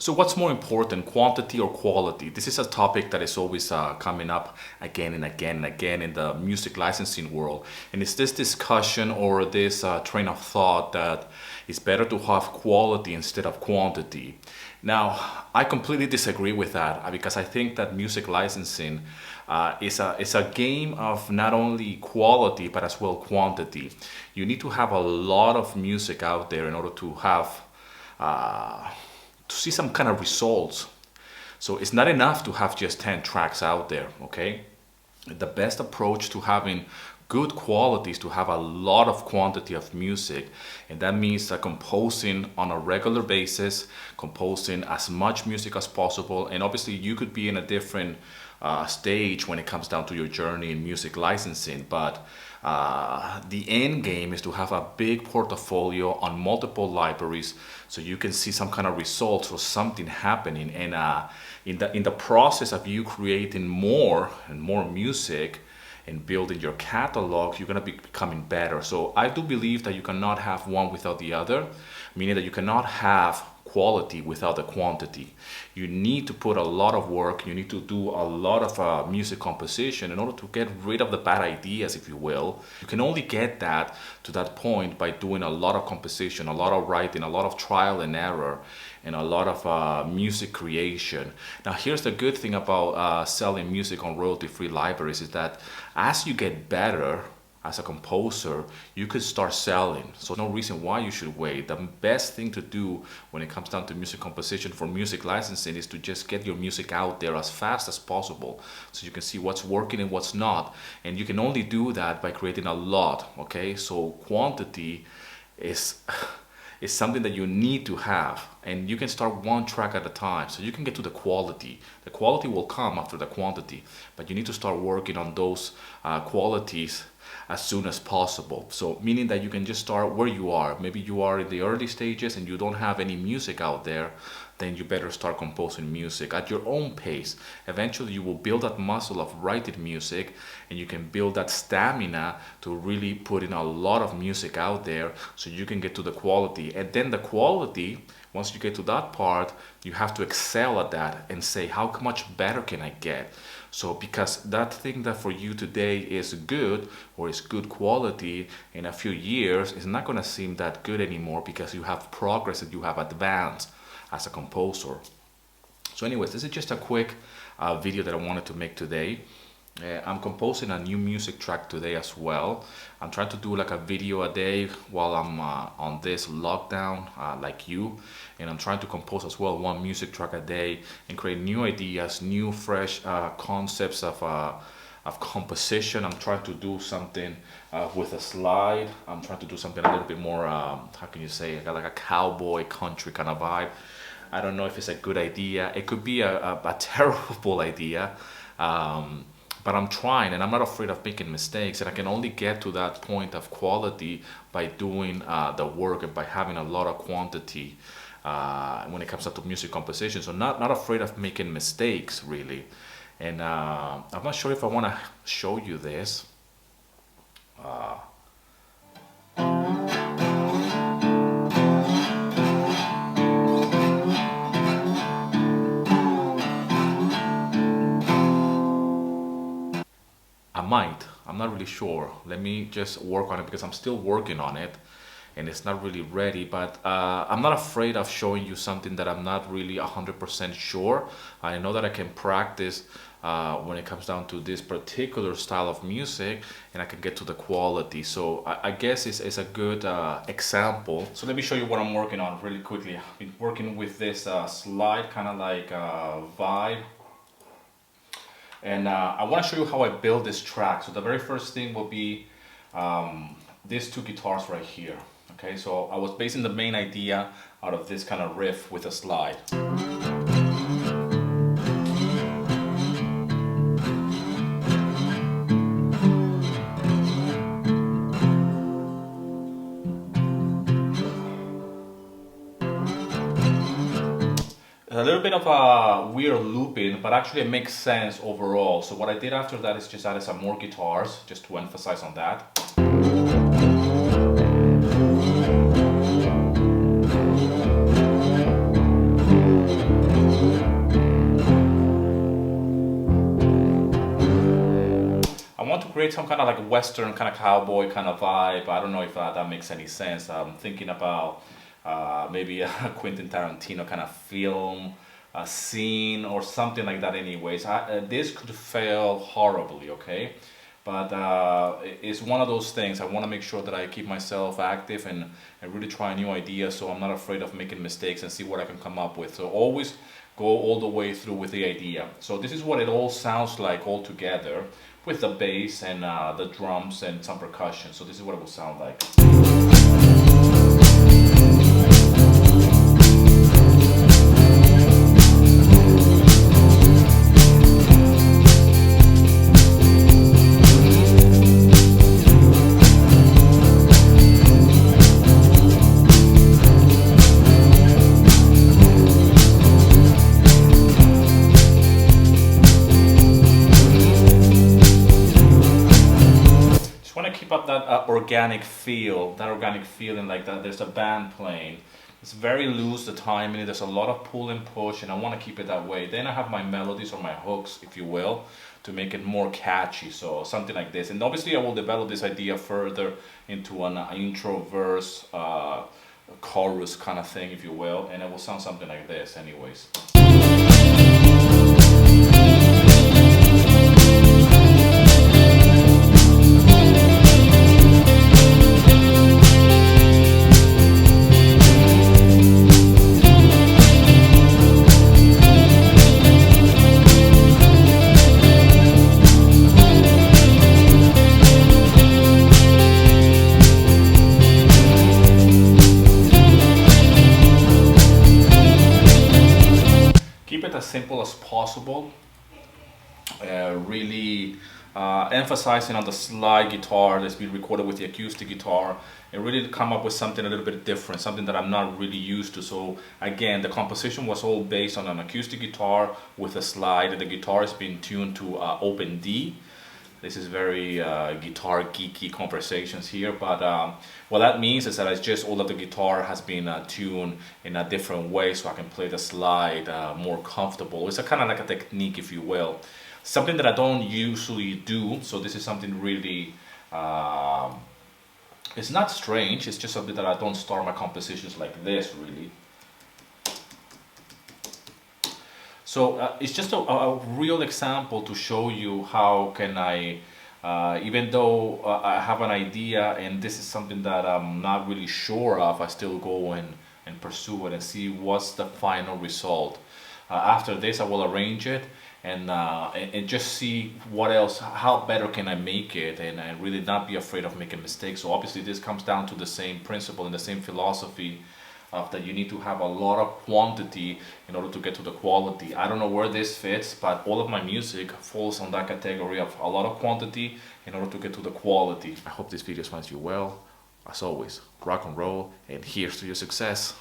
So what's more important, quantity or quality? This is a topic that is always coming up again and again and again in the music licensing world. And it's this discussion or this train of thought that it's better to have quality instead of quantity. Now, I completely disagree with that because I think that music licensing is a game of not only quality but as well quantity. You need to have a lot of music out there in order to have to see some kind of results. So it's not enough to have just 10 tracks out there, okay? The best approach to having good quality is to have a lot of quantity of music, and that means composing on a regular basis, composing as much music as possible. And obviously you could be in a different stage when it comes down to your journey in music licensing, but the end game is to have a big portfolio on multiple libraries so you can see some kind of results or something happening. And in the process of you creating more and more music and building your catalog, you're going to be becoming better. So I do believe that you cannot have one without the other, meaning that you cannot have quality without the quantity. You need to put a lot of work, you need to do a lot of music composition in order to get rid of the bad ideas, if you will. You can only get that to that point by doing a lot of composition, a lot of writing, a lot of trial and error, and a lot of music creation. Now here's the good thing about selling music on royalty-free libraries is that as you get better as a composer, you could start selling. So no reason why you should wait. The best thing to do when it comes down to music composition for music licensing is to just get your music out there as fast as possible so you can see what's working and what's not. And you can only do that by creating a lot, okay? So quantity is something that you need to have, and you can start one track at a time so you can get to the quality. The quality will come after the quantity, but you need to start working on those qualities as soon as possible. So meaning that you can just start where you are. Maybe you are in the early stages and you don't have any music out there, then you better start composing music at your own pace. Eventually you will build that muscle of writing music, and you can build that stamina to really put in a lot of music out there so you can get to the quality. And then the quality, once you get to that part, you have to excel at that and say, how much better can I get? So because that thing that for you today is good or is good quality, in a few years is not going to seem that good anymore because you have progress and you have advanced as a composer. So anyways, this is just a quick video that I wanted to make today. I'm composing a new music track today as well. I'm trying to do like a video a day while I'm on this lockdown, like you. And I'm trying to compose as well one music track a day and create new ideas, new fresh concepts of composition. I'm trying to do something with a slide. I'm trying to do something a little bit more, how can you say, like a cowboy country kind of vibe. I don't know if it's a good idea. It could be a terrible idea. But I'm trying, and I'm not afraid of making mistakes, and I can only get to that point of quality by doing the work and by having a lot of quantity when it comes to music composition. So not afraid of making mistakes, really. And I'm not sure if I want to show you this. I'm not really sure. Let me just work on it because I'm still working on it and it's not really ready, but I'm not afraid of showing you something that I'm not really 100% sure. I know that I can practice when it comes down to this particular style of music, and I can get to the quality. So I guess it's a good example. So let me show you what I'm working on really quickly. I've been working with this slide, kind of like vibe. And I want to show you how I build this track. So the very first thing will be these two guitars right here. Okay, so I was basing the main idea out of this kind of riff with a slide. A little bit of a weird looping, but actually it makes sense overall. So what I did after that is just added some more guitars, just to emphasize on that. I want to create some kind of like Western kind of cowboy kind of vibe. I don't know if that makes any sense. I'm thinking about maybe a Quentin Tarantino kind of film, a scene or something like that. Anyways, this could fail horribly, okay? But it's one of those things. I want to make sure that I keep myself active and really try new ideas, so I'm not afraid of making mistakes and see what I can come up with. So always go all the way through with the idea. So this is what it all sounds like all together, with the bass and the drums and some percussion. So this is what it will sound like. Keep up that organic feel, that organic feeling like that there's a band playing. It's very loose, the timing, there's a lot of pull and push, and I want to keep it that way. Then I have my melodies or my hooks, if you will, to make it more catchy, so something like this. And obviously I will develop this idea further into an intro, verse, chorus kind of thing, if you will, and it will sound something like this anyways. Keep it as simple as possible. Really emphasizing on the slide guitar that's been recorded with the acoustic guitar, and really come up with something a little bit different, something that I'm not really used to. So again, the composition was all based on an acoustic guitar with a slide, and the guitar has been tuned to open D. This is very guitar geeky conversations here, but what that means is that it's just all of the guitar has been tuned in a different way, so I can play the slide more comfortable. It's a kind of like a technique, if you will. Something that I don't usually do, so this is something really, it's not strange, it's just something that I don't start my compositions like this, really. So it's just a real example to show you how can I, even though I have an idea and this is something that I'm not really sure of, I still go and pursue it and see what's the final result. After this I will arrange it and just see what else, how better can I make it, and really not be afraid of making mistakes. So obviously this comes down to the same principle and the same philosophy of that you need to have a lot of quantity in order to get to the quality. I don't know where this fits, but all of my music falls on that category of a lot of quantity in order to get to the quality. I hope this video finds you well. As always, rock and roll, and here's to your success.